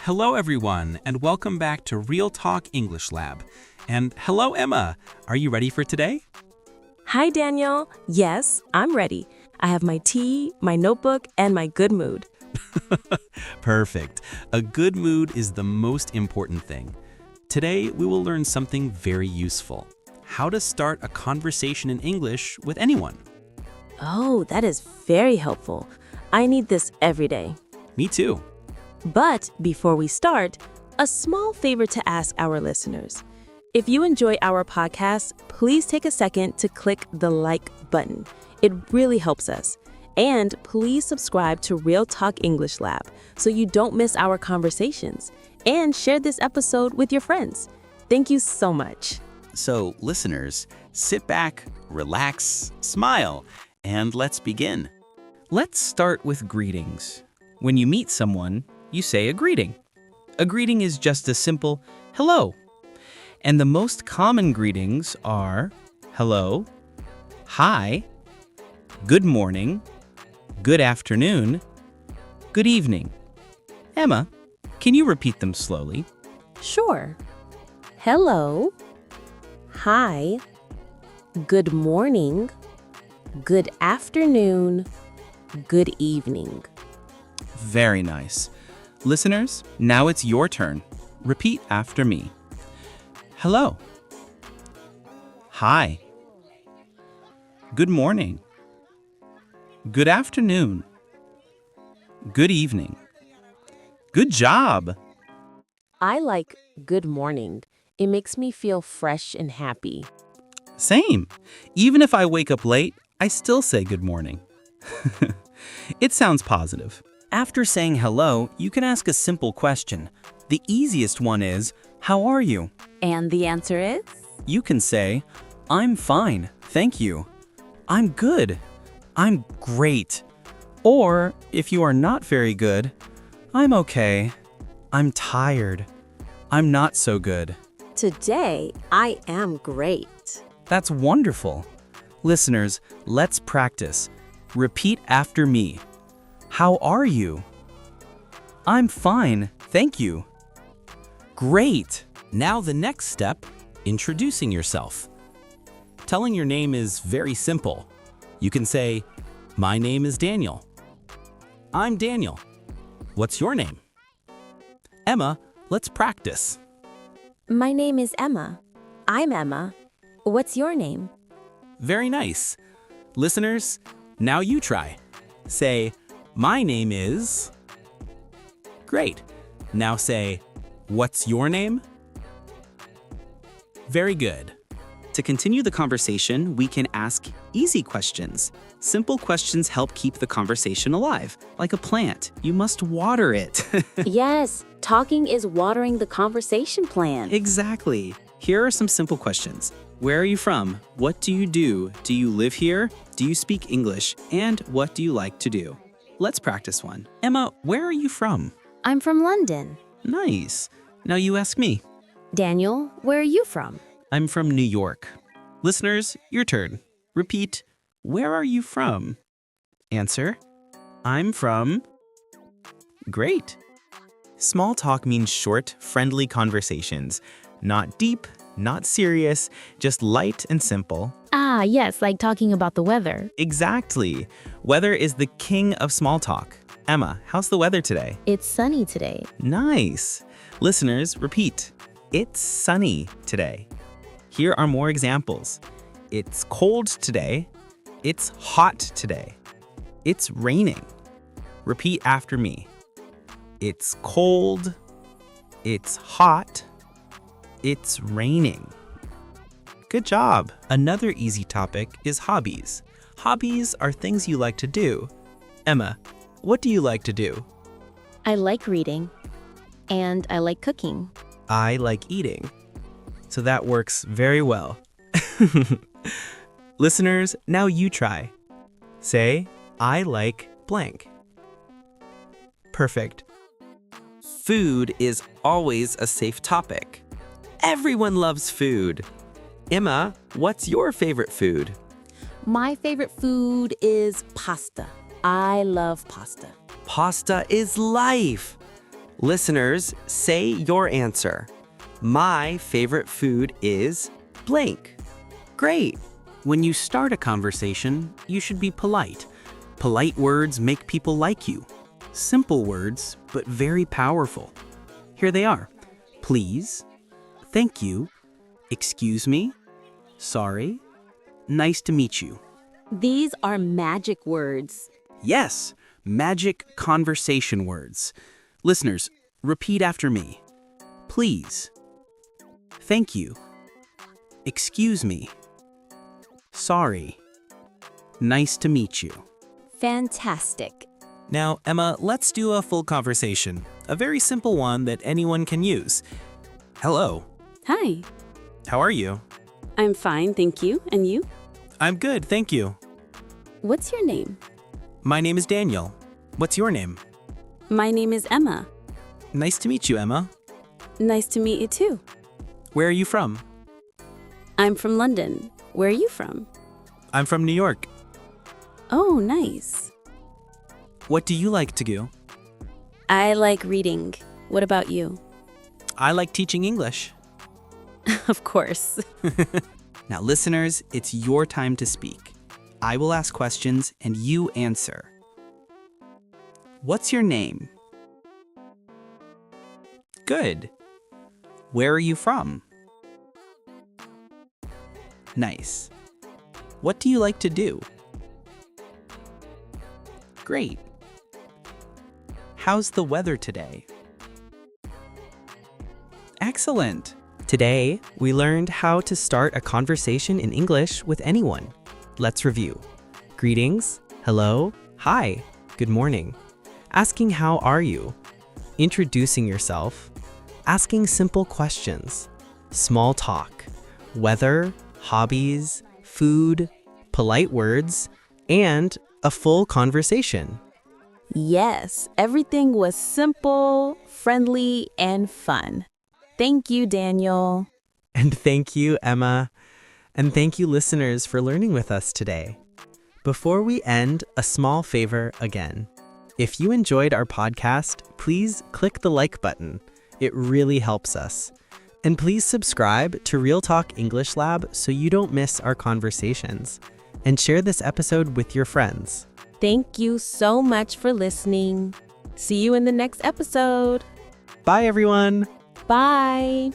Hello, everyone, and welcome back to Real Talk English Lab. And hello, Emma. Are you ready for today? Hi, Daniel. Yes, I'm ready. I have my tea, my notebook, and my good mood. Perfect. A good mood is the most important thing. Today, we will learn something very useful. How to start a conversation in English with anyone. Oh, that is very helpful. I need this every day. Me too. But before we start, a small favor to ask our listeners. If you enjoy our podcast, please take a second to click the like button. It really helps us. And please subscribe to Real Talk English Lab so you don't miss our conversations. And share this episode with your friends. Thank you so much. So, listeners, sit back, relax, smile, and let's begin. Let's start with greetings. When you meet someone, you say a greeting. A greeting is just a simple hello. And the most common greetings are hello, hi, good morning, good afternoon, good evening. Emma, can you repeat them slowly? Sure. Hello. Hi. Good morning. Good afternoon. Good evening. Very nice. Listeners, now it's your turn. Repeat after me. Hello. Hi. Good morning. Good afternoon. Good evening. Good job. I like good morning. It makes me feel fresh and happy. Same. Even if I wake up late, I still say good morning. It sounds positive. After saying hello, you can ask a simple question. The easiest one is, how are you? And the answer is? You can say, I'm fine, thank you. I'm good. I'm great. Or, if you are not very good, I'm okay. I'm tired. I'm not so good. Today, I am great. That's wonderful. Listeners, let's practice. Repeat after me. How are you? I'm fine, thank you. Great. Now the next step, introducing yourself. Telling your name is very simple. You can say, my name is Daniel. I'm Daniel. What's your name? Emma, let's practice. My name is Emma. I'm Emma. What's your name? Very nice. Listeners, now you try. Say, my name is... Great. Now say, what's your name? Very good. To continue the conversation, we can ask easy questions. Simple questions help keep the conversation alive. Like a plant, you must water it. Yes, talking is watering the conversation plant. Exactly. Here are some simple questions. Where are you from? What do you do? Do you live here? Do you speak English? And what do you like to do? Let's practice one. Emma, where are you from? I'm from London. Nice. Now you ask me. Daniel, where are you from? I'm from New York. Listeners, your turn. Repeat, where are you from? Answer, I'm from... Great. Small talk means short, friendly conversations. Not deep, not serious, just light and simple. Ah, yes, like talking about the weather. Exactly. Weather is the king of small talk. Emma, how's the weather today? It's sunny today. Nice. Listeners, repeat. It's sunny today. Here are more examples. It's cold today. It's hot today. It's raining. Repeat after me. It's cold. It's hot. It's raining. Good job. Another easy topic is hobbies. Hobbies are things you like to do. Emma, what do you like to do? I like reading. And I like cooking. I like eating. So that works very well. Listeners, now you try. Say, I like blank. Perfect. Food is always a safe topic. Everyone loves food. Emma, what's your favorite food? My favorite food is pasta. I love pasta. Pasta is life. Listeners, say your answer. My favorite food is blank. Great. When you start a conversation, you should be polite. Polite words make people like you. Simple words, but very powerful. Here they are. Please, thank you, excuse me, sorry, nice to meet you. These are magic words. Yes, magic conversation words. Listeners, repeat after me. Please, thank you, excuse me, sorry, nice to meet you. Fantastic. Now, Emma, let's do a full conversation. A very simple one that anyone can use. Hello. Hi. How are you? I'm fine, thank you. And you? I'm good, thank you. What's your name? My name is Daniel. What's your name? My name is Emma. Nice to meet you, Emma. Nice to meet you too. Where are you from? I'm from London. Where are you from? I'm from New York. Oh, nice. What do you like to do? I like reading. What about you? I like teaching English. Of course. Now, listeners, it's your time to speak. I will ask questions and you answer. What's your name? Good. Where are you from? Nice. What do you like to do? Great. How's the weather today? Excellent. Today, we learned how to start a conversation in English with anyone. Let's review. Greetings, hello, hi, good morning. Asking how are you? Introducing yourself. Asking simple questions. Small talk. Weather, hobbies, food, polite words, and a full conversation. Yes, everything was simple, friendly, and fun. Thank you, Daniel. And thank you, Emma. And thank you, listeners, for learning with us today. Before we end, a small favor again. If you enjoyed our podcast, please click the like button. It really helps us. And please subscribe to Real Talk English Lab so you don't miss our conversations. And share this episode with your friends. Thank you so much for listening. See you in the next episode. Bye, everyone. Bye.